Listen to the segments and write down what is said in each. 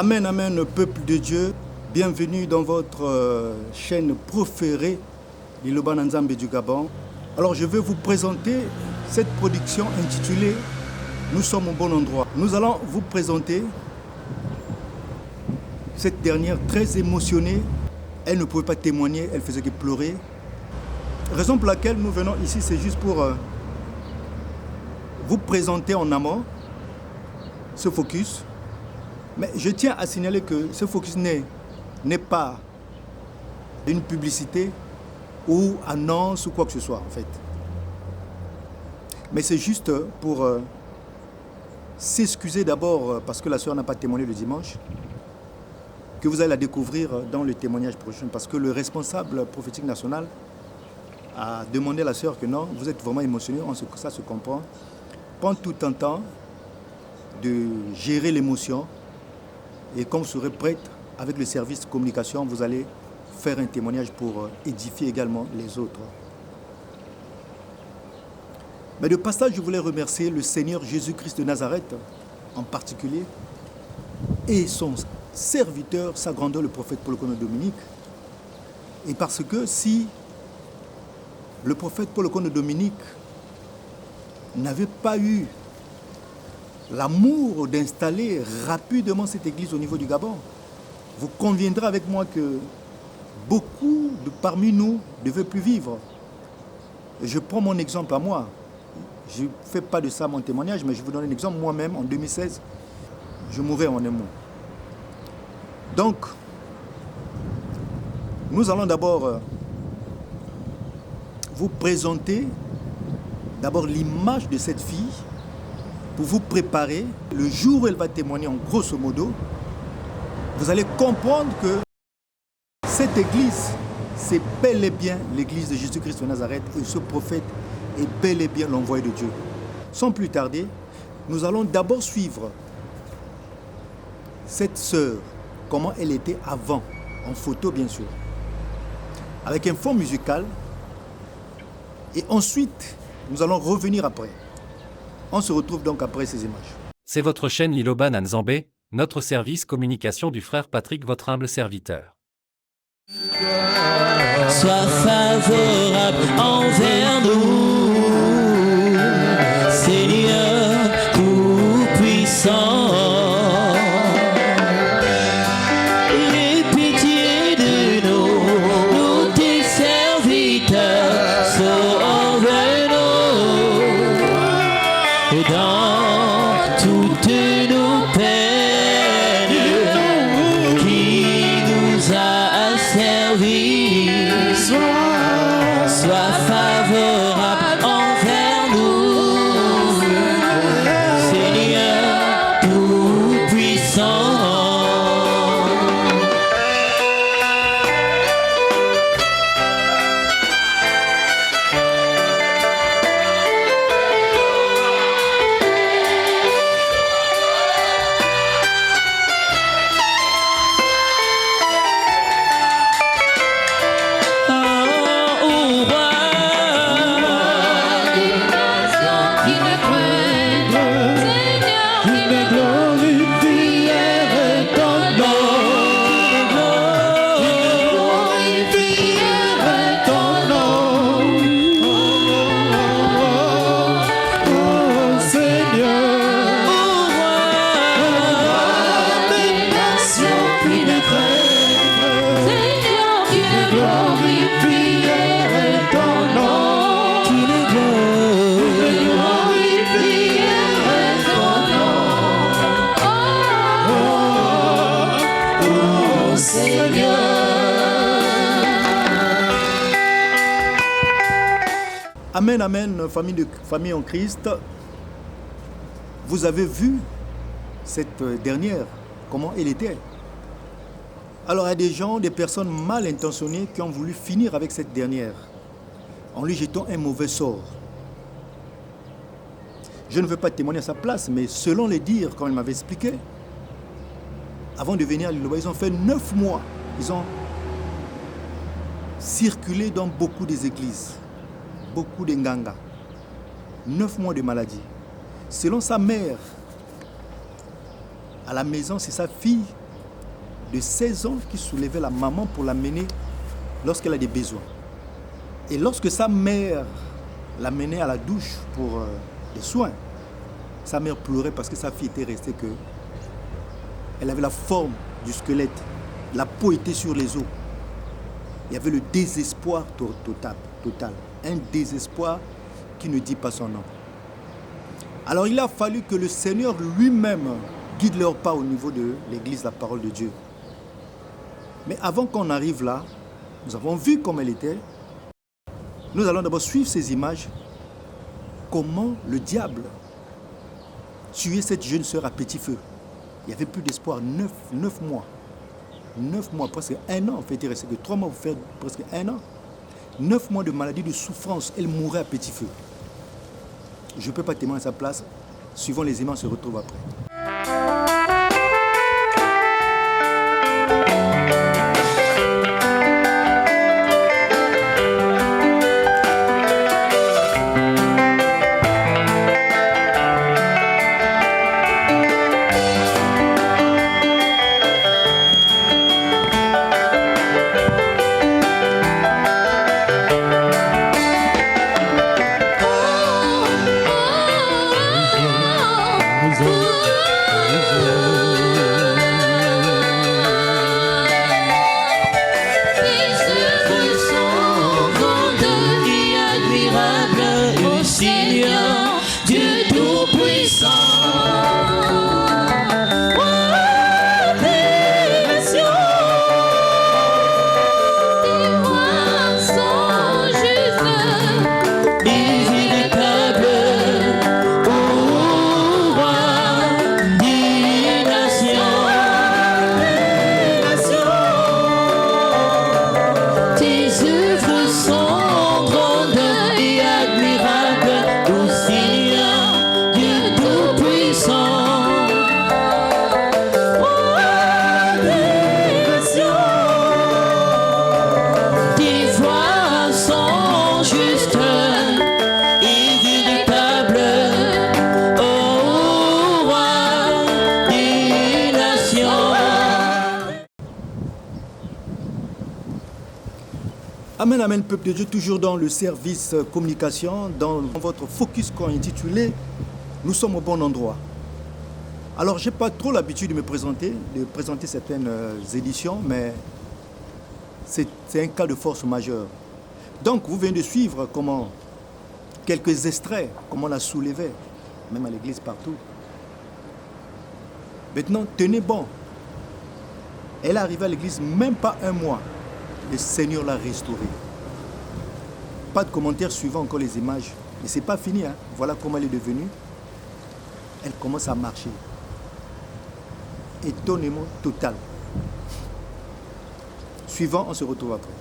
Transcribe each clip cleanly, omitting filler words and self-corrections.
Amen, amen, peuple de Dieu. Bienvenue dans votre chaîne préférée, Liloba Nzambe du Gabon. Alors je vais vous présenter cette production intitulée « Nous sommes au bon endroit ». Nous allons vous présenter cette dernière très émotionnée. Elle ne pouvait pas témoigner, elle faisait que pleurer. Raison pour laquelle nous venons ici, c'est juste pour vous présenter en amont ce focus. Mais je tiens à signaler que ce focus n'est pas une publicité ou annonce ou quoi que ce soit en fait. Mais c'est juste pour s'excuser d'abord parce que la sœur n'a pas témoigné le dimanche, que vous allez la découvrir dans le témoignage prochain, parce que le responsable prophétique national a demandé à la sœur que non, vous êtes vraiment émotionné, ça se comprend. Prends tout un temps de gérer l'émotion. Et quand vous serez prête, avec le service de communication, vous allez faire un témoignage pour édifier également les autres. Mais de passage, je voulais remercier le Seigneur Jésus-Christ de Nazareth, en particulier, et son serviteur, sa grandeur, le prophète Paul Okono Dominique. Et parce que si le prophète Paul Okono Dominique n'avait pas eu l'amour d'installer rapidement cette église au niveau du Gabon, vous conviendrez avec moi que beaucoup parmi nous ne veulent plus vivre. Et je prends mon exemple à moi. Je ne fais pas de ça mon témoignage, mais je vous donne un exemple. Moi-même, en 2016, je mourais en un mot. Donc, nous allons d'abord vous présenter d'abord l'image de cette fille pour vous préparer. Le jour où elle va témoigner, en grosso modo, vous allez comprendre que cette église, c'est bel et bien l'église de Jésus-Christ de Nazareth, et ce prophète est bel et bien l'envoyé de Dieu. Sans plus tarder, nous allons d'abord suivre cette sœur, comment elle était avant, en photo bien sûr, avec un fond musical, et ensuite, nous allons revenir après. On se retrouve donc après ces images. C'est votre chaîne Liloba Nzambe, notre service communication du frère Patrick, votre humble serviteur. Sois favorable envers nous, Seigneur tout-puissant. Aie pitié de nous tes serviteurs, sauve-nous dans toutes nos peines qui nous a servi. Sois favorable envers nous, Seigneur tout-puissant. Amen, amen, famille en Christ. Vous avez vu cette dernière, comment elle était. Alors il y a des gens, des personnes mal intentionnées qui ont voulu finir avec cette dernière en lui jetant un mauvais sort. Je ne veux pas témoigner à sa place, mais selon les dires, comme elle m'avait expliqué, avant de venir à Liloba, ils ont fait 9 mois. Ils ont circulé dans beaucoup des églises, beaucoup de nganga. 9 mois de maladie. Selon sa mère, à la maison, c'est sa fille de 16 ans qui soulevait la maman pour l'amener lorsqu'elle a des besoins. Et lorsque sa mère l'amenait à la douche pour des soins, sa mère pleurait parce que sa fille était restée que... Elle avait la forme du squelette, la peau était sur les os. Il y avait le désespoir total. Un désespoir qui ne dit pas son nom. Alors il a fallu que le Seigneur lui-même guide leurs pas au niveau de l'église, la parole de Dieu. Mais avant qu'on arrive là, nous avons vu comme elle était. Nous allons d'abord suivre ces images. Comment le diable tuait cette jeune sœur à petit feu. Il n'y avait plus d'espoir. 9 mois. 9 mois, presque 1 an. En fait, il restait que 3 mois pour faire presque 1 an. 9 mois de maladie, de souffrance. Elle mourait à petit feu. Je ne peux pas témoigner à sa place. Suivant les images, on se retrouve après. Amen, amen, peuple de Dieu, toujours dans le service communication, dans votre focus qu'on intitulé « Nous sommes au bon endroit ». Alors, je n'ai pas trop l'habitude de présenter certaines éditions, mais c'est un cas de force majeure. Donc, vous venez de suivre comment quelques extraits, comment on a soulevé, même à l'église partout. Maintenant, tenez bon. Elle est arrivée à l'église même pas 1 mois. Le Seigneur l'a restaurée. Pas de commentaires suivant encore les images. Et ce n'est pas fini. Hein. Voilà comment elle est devenue. Elle commence à marcher. Étonnement total. Suivant, on se retrouve après.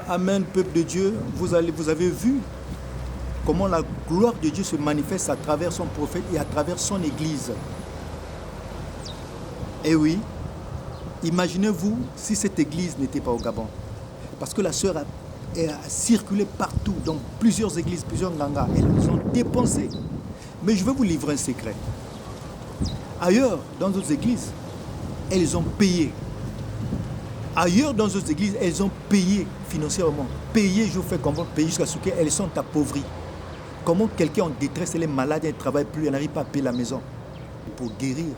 Amen, peuple de Dieu. Vous avez vu comment la gloire de Dieu se manifeste à travers son prophète et à travers son Église. Et oui, imaginez-vous si cette Église n'était pas au Gabon. Parce que la sœur a circulé partout, dans plusieurs églises, plusieurs gangas. Elles ont dépensé. Mais je vais vous livrer un secret. Ailleurs, dans d'autres églises, elles ont payé. Ailleurs, dans d'autres églises, elles ont payé financièrement. Payé, je vous fais comprendre, payé jusqu'à ce qu'elles sont appauvries. Comment quelqu'un en détresse, elle est malade, elle ne travaille plus, elle n'arrive pas à payer la maison. Pour guérir,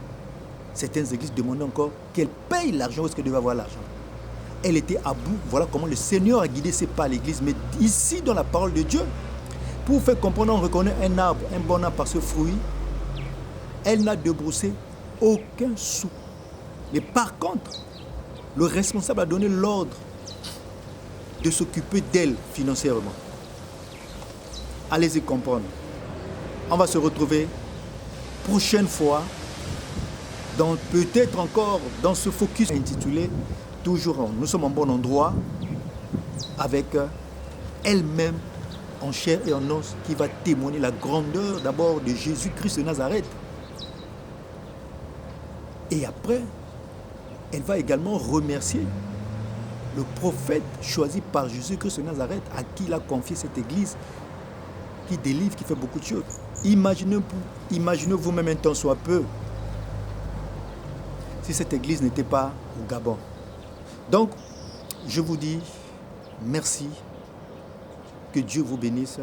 certaines églises demandent encore qu'elle paye l'argent, où est-ce qu'elle devait avoir l'argent. Elle était à bout, voilà comment le Seigneur a guidé ses pas à l'église. Mais ici, dans la parole de Dieu, pour vous faire comprendre, on reconnaît un arbre, un bon arbre par ce fruit. Elle n'a débroussé aucun sou. Mais par contre, le responsable a donné l'ordre de s'occuper d'elle financièrement. Allez-y comprendre. On va se retrouver prochaine fois, peut-être encore dans ce focus intitulé « Toujours, nous sommes en bon endroit » avec elle-même en chair et en os qui va témoigner la grandeur d'abord de Jésus-Christ de Nazareth. Et après, elle va également remercier le prophète choisi par Jésus-Christ de Nazareth à qui il a confié cette église qui délivre, qui fait beaucoup de choses. Imaginez vous-même un temps soit peu si cette église n'était pas au Gabon. Donc, je vous dis merci, que Dieu vous bénisse